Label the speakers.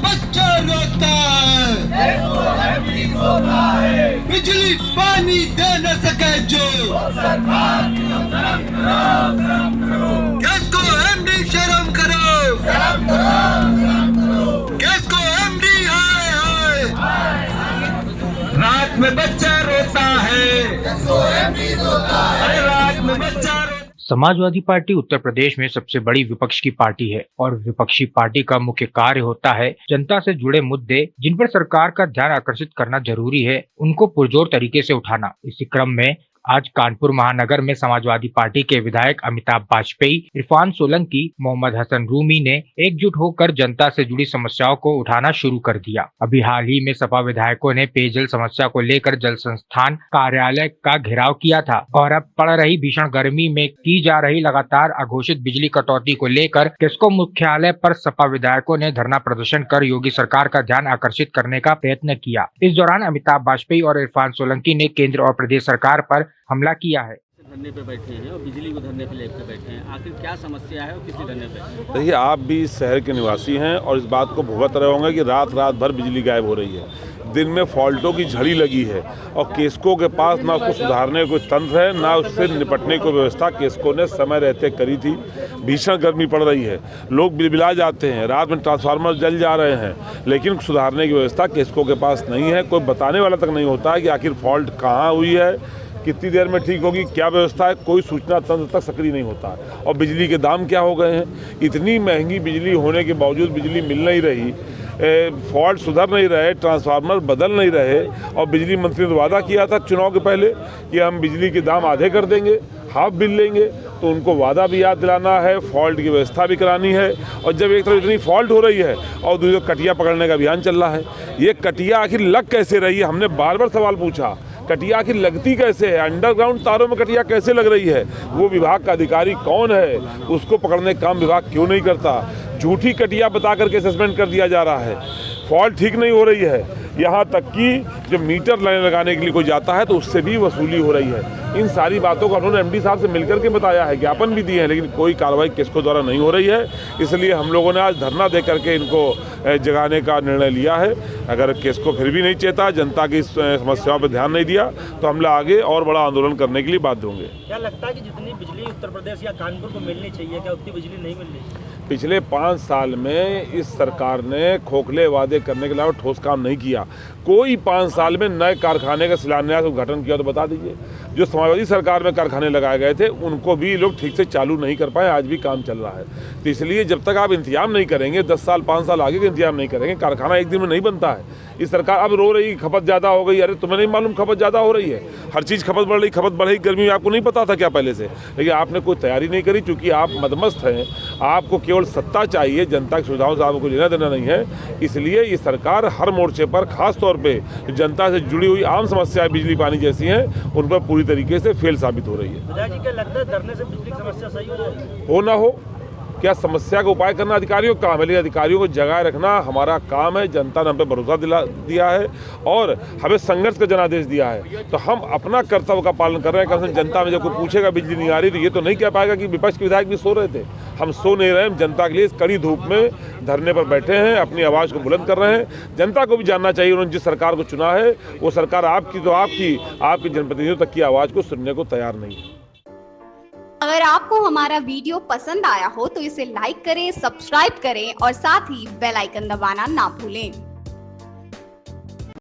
Speaker 1: बच्चा रोता है, बिजली पानी दे न सके जो, गैस को एमडी शर्म करो, गैस को एमडी हाय हाय, रात में बच्चा रोता है, अरे रात में बच्चा।
Speaker 2: समाजवादी पार्टी उत्तर प्रदेश में सबसे बड़ी विपक्ष की पार्टी है और विपक्षी पार्टी का मुख्य कार्य होता है जनता से जुड़े मुद्दे जिन पर सरकार का ध्यान आकर्षित करना जरूरी है, उनको पुरजोर तरीके से उठाना। इसी क्रम में आज कानपुर महानगर में समाजवादी पार्टी के विधायक अमिताभ बाजपेयी, इरफान सोलंकी, मोहम्मद हसन रूमी ने एकजुट होकर जनता से जुड़ी समस्याओं को उठाना शुरू कर दिया। अभी हाल ही में सपा विधायकों ने पेयजल समस्या को लेकर जल संस्थान कार्यालय का घेराव किया था और अब पड़ रही भीषण गर्मी में की जा रही लगातार अघोषित बिजली कटौती को लेकर किस्को मुख्यालय पर सपा विधायकों ने धरना प्रदर्शन कर योगी सरकार का ध्यान आकर्षित करने का प्रयत्न किया। इस दौरान अमिताभ बाजपेयी और इरफान सोलंकी ने केंद्र और प्रदेश सरकार पर हमला किया है।
Speaker 3: धरने पे बैठे हैं और बिजली को धरने पे लेकर बैठे हैं, आखिर क्या समस्या है और किस धरने पे?
Speaker 4: देखिए, आप भी इस शहर के निवासी हैं और इस बात को भुगत रहे होंगे कि रात रात भर बिजली गायब हो रही है, दिन में फॉल्टों की झड़ी लगी है और केस्को के पास ना उसको सुधारने को तंत्र है, ना उससे निपटने को व्यवस्था केस्को ने समय रहते करी थी। भीषण गर्मी पड़ रही है, लोग बिलबिला जाते हैं, रात में ट्रांसफार्मर जल जा रहे हैं, लेकिन सुधारने की व्यवस्था केस्को के पास नहीं है। कोई बताने वाला तक नहीं होता है कि आखिर फॉल्ट कहाँ हुई है, कितनी देर में ठीक होगी, क्या व्यवस्था है, कोई सूचना तंत्र तक सक्रिय नहीं होता है। और बिजली के दाम क्या हो गए हैं, इतनी महंगी बिजली होने के बावजूद बिजली मिल नहीं रही, फॉल्ट सुधर नहीं रहे, ट्रांसफार्मर बदल नहीं रहे। और बिजली मंत्री ने वादा किया था चुनाव के पहले कि हम बिजली के दाम आधे कर देंगे, हाफ बिल लेंगे, तो उनको वादा भी याद दिलाना है, फॉल्ट की व्यवस्था भी करानी है। और जब एक तरफ इतनी फॉल्ट हो रही है और दूसरी तरफ कटिया पकड़ने का अभियान चल रहा है, ये कटिया आखिर लग कैसे रही है, हमने बार बार सवाल पूछा। कटिया आखिर लगती कैसे है, अंडरग्राउंड तारों में कटिया कैसे लग रही है, वो विभाग का अधिकारी कौन है, उसको पकड़ने का काम विभाग क्यों नहीं करता। झूठी कटिया बता करके सस्पेंड कर दिया जा रहा है, फॉल्ट ठीक नहीं हो रही है, यहाँ तक कि जो मीटर लाइन लगाने के लिए कोई जाता है तो उससे भी वसूली हो रही है। इन सारी बातों को उन्होंने एमडी साहब से मिलकर के बताया है, ज्ञापन भी दिए हैं, लेकिन कोई कार्रवाई किसको द्वारा नहीं हो रही है। इसलिए हम लोगों ने आज धरना दे करके इनको जगाने का निर्णय लिया है। अगर किसको फिर भी नहीं चेता, जनता की समस्याओं पर ध्यान नहीं दिया, तो हम लोग आगे और बड़ा आंदोलन करने के लिए बाध्य होंगे।
Speaker 3: क्या लगता है कि जितनी बिजली उत्तर प्रदेश या कानपुर को मिलनी चाहिए, क्या उतनी बिजली नहीं मिल रही?
Speaker 4: पिछले 5 साल में इस सरकार ने खोखले वादे करने के अलावा ठोस काम नहीं किया। कोई 5 साल में नए कारखाने का शिलान्यास उद्घाटन किया तो बता दीजिए। जो समाजवादी सरकार में कारखाने लगाए गए थे उनको भी लोग ठीक से चालू नहीं कर पाए, आज भी काम चल रहा है। तो इसलिए जब तक आप इंतजाम नहीं करेंगे, 10 साल 5 साल आगे का इंतजाम नहीं करेंगे, कारखाना एक दिन में नहीं बनता है। इस सरकार अब रो रही खपत ज़्यादा हो गई, अरे तुम्हें नहीं मालूम खपत ज़्यादा हो रही है, हर चीज़ खपत बढ़ रही, खपत बढ़ रही, गर्मी में आपको नहीं पता था क्या पहले से? लेकिन आपने कोई तैयारी नहीं करी, चूँकि आप मदमस्त हैं, आपको केवल सत्ता चाहिए, जनता की सुविधाओं से आपको लेना देना नहीं है। इसलिए ये सरकार हर मोर्चे पर, खास तौर पर जनता से जुड़ी हुई आम समस्याएं बिजली पानी जैसी हैं, उन पर पूरी तरीके से फेल साबित हो रही है।
Speaker 3: जी, क्या लगता है धरने से बिजली की समस्या सही हो जाएगी?
Speaker 4: हो ना हो, क्या समस्या का उपाय करना अधिकारियों का काम है, लेकिन अधिकारियों को जगाए रखना हमारा काम है। जनता ने हम पे भरोसा दिया है और हमें संघर्ष का जनादेश दिया है, तो हम अपना कर्तव्य का पालन कर रहे हैं। कम से कम जनता में जब कोई पूछेगा बिजली नहीं आ रही, तो ये तो नहीं कह पाएगा कि विपक्ष के विधायक भी सो रहे थे। हम सो नहीं रहे, हम जनता के लिए इस कड़ी धूप में धरने पर बैठे हैं, अपनी आवाज़ को बुलंद कर रहे हैं। जनता को भी जानना चाहिए, उन्होंने जिस सरकार को चुना है वो सरकार आपकी तो आपकी जनप्रतिनिधियों तक की आवाज़ को सुनने को तैयार नहीं है।
Speaker 5: अगर आपको हमारा वीडियो पसंद आया हो तो इसे लाइक करें, सब्सक्राइब करें और साथ ही बेल आइकन दबाना ना भूलें।